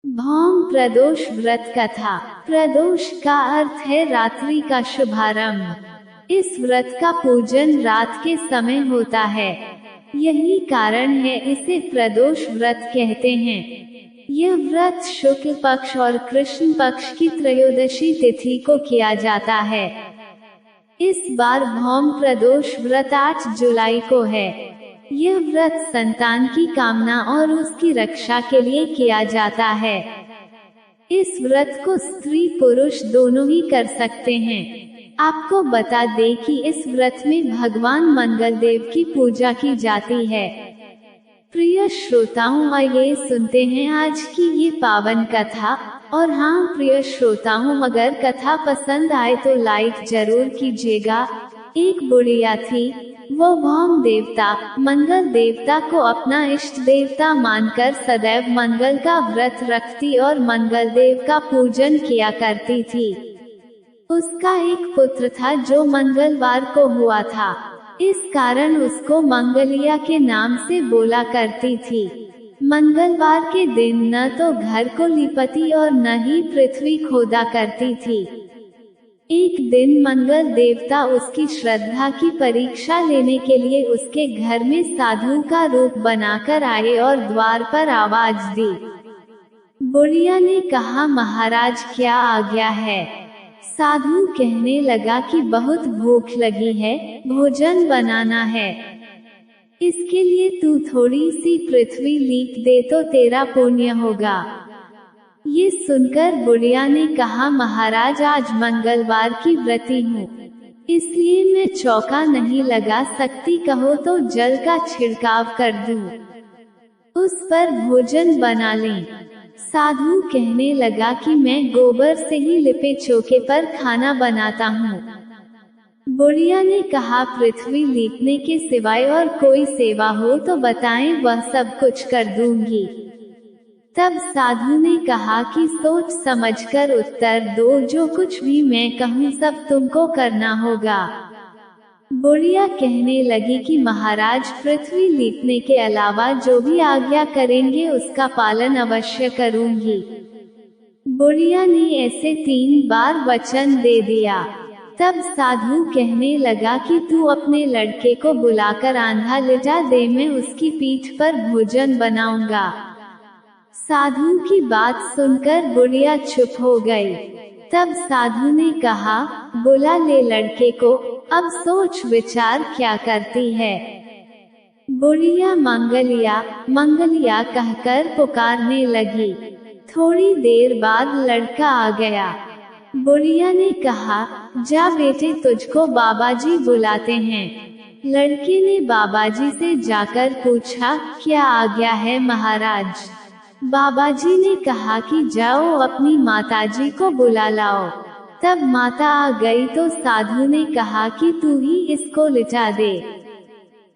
भौम प्रदोष व्रत कथा। प्रदोष का अर्थ है रात्रि का शुभारंभ। इस व्रत का पूजन रात के समय होता है, यही कारण है इसे प्रदोष व्रत कहते हैं। यह व्रत शुक्ल पक्ष और कृष्ण पक्ष की त्रयोदशी तिथि को किया जाता है। इस बार भौम प्रदोष व्रत 8 जुलाई को है। यह व्रत संतान की कामना और उसकी रक्षा के लिए किया जाता है। इस व्रत को स्त्री पुरुष दोनों ही कर सकते हैं। आपको बता दें कि इस व्रत में भगवान मंगल देव की पूजा की जाती है। प्रिय श्रोताओं, आइए सुनते हैं आज की ये पावन कथा। और हाँ प्रिय श्रोताओं, अगर कथा पसंद आए तो लाइक जरूर कीजिएगा। एक बुढ़िया थी, वो भौम देवता मंगल देवता को अपना इष्ट देवता मानकर सदैव मंगल का व्रत रखती और मंगल देव का पूजन किया करती थी। उसका एक पुत्र था जो मंगलवार को हुआ था, इस कारण उसको मंगलिया के नाम से बोला करती थी। मंगलवार के दिन न तो घर को लिपती और न ही पृथ्वी खोदा करती थी। एक दिन मंगल देवता उसकी श्रद्धा की परीक्षा लेने के लिए उसके घर में साधु का रूप बनाकर आए और द्वार पर आवाज दी। बुढ़िया ने कहा, महाराज क्या आज्ञा है? साधु कहने लगा कि बहुत भूख लगी है, भोजन बनाना है। इसके लिए तू थोड़ी सी पृथ्वी लीप दे तो तेरा पुण्य होगा। ये सुनकर बुढ़िया ने कहा, महाराज आज मंगलवार की व्रती हूँ, इसलिए मैं चौका नहीं लगा सकती, कहो तो जल का छिड़काव कर दूँ, उस पर भोजन बना लें। साधु कहने लगा कि मैं गोबर से ही लिपे चौके पर खाना बनाता हूँ। बुढ़िया ने कहा, पृथ्वी लीपने के सिवाय और कोई सेवा हो तो बताएं, वह सब कुछ कर दूंगी। तब साधु ने कहा कि सोच समझकर उत्तर दो, जो कुछ भी मैं कहूँ सब तुमको करना होगा। बुढ़िया कहने लगी कि महाराज पृथ्वी लीपने के अलावा जो भी आज्ञा करेंगे उसका पालन अवश्य करूंगी। बुढ़िया ने ऐसे 3 बार वचन दे दिया। तब साधु कहने लगा कि तू अपने लड़के को बुलाकर आंधा लिटा दे, मैं उसकी पीठ पर भोजन बनाऊंगा। साधु की बात सुनकर बुढ़िया चुप हो गई। तब साधु ने कहा, बुला ले लड़के को, अब सोच विचार क्या करती है। बुढ़िया मंगलिया मंगलिया कहकर पुकारने लगी। थोड़ी देर बाद लड़का आ गया। बुढ़िया ने कहा, जा बेटे, तुझको बाबाजी बुलाते हैं। लड़के ने बाबाजी से जाकर पूछा, क्या आज्ञा है महाराज? बाबाजी ने कहा कि जाओ अपनी माताजी को बुला लाओ। तब माता आ गई तो साधु ने कहा कि तू ही इसको लिटा दे।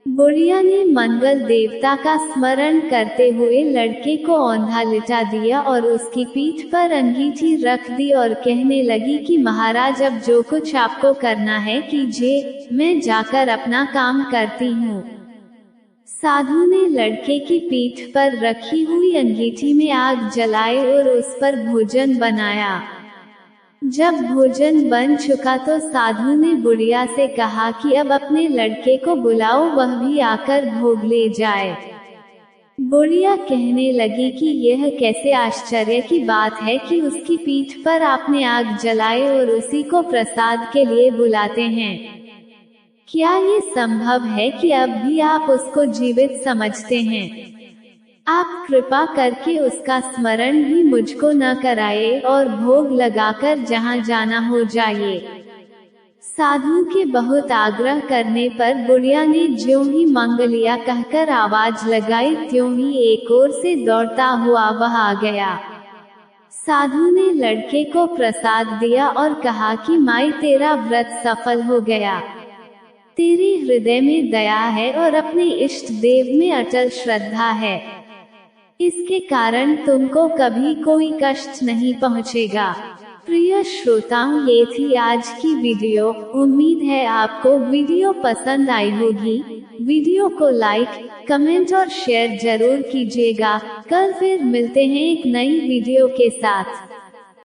बुढ़िया ने मंगल देवता का स्मरण करते हुए लड़के को औंधा लिटा दिया और उसकी पीठ पर अंगीठी रख दी और कहने लगी कि महाराज अब जो कुछ आपको करना है कीजिए, मैं जाकर अपना काम करती हूँ। साधु ने लड़के की पीठ पर रखी हुई अंगीठी में आग जलाई और उस पर भोजन बनाया। जब भोजन बन चुका तो साधु ने बुढ़िया से कहा कि अब अपने लड़के को बुलाओ, वह भी आकर भोग ले जाए। बुढ़िया कहने लगी कि यह कैसे आश्चर्य की बात है कि उसकी पीठ पर आपने आग जलाई और उसी को प्रसाद के लिए बुलाते हैं। क्या ये संभव है कि अब भी आप उसको जीवित समझते हैं? आप कृपा करके उसका स्मरण भी मुझको न कराए और भोग लगाकर जहाँ जाना हो जाइए। साधु के बहुत आग्रह करने पर बुढ़िया ने ज्यों ही मंगलिया कहकर आवाज लगाई, त्यों ही एक ओर से दौड़ता हुआ वह आ गया। साधु ने लड़के को प्रसाद दिया और कहा कि माई, तेरा व्रत सफल हो गया। तेरे हृदय में दया है और अपने इष्ट देव में अटल श्रद्धा है, इसके कारण तुमको कभी कोई कष्ट नहीं पहुंचेगा। प्रिय श्रोताओं, ये थी आज की वीडियो। उम्मीद है आपको वीडियो पसंद आई होगी। वीडियो को लाइक, कमेंट और शेयर जरूर कीजिएगा। कल फिर मिलते हैं एक नई वीडियो के साथ।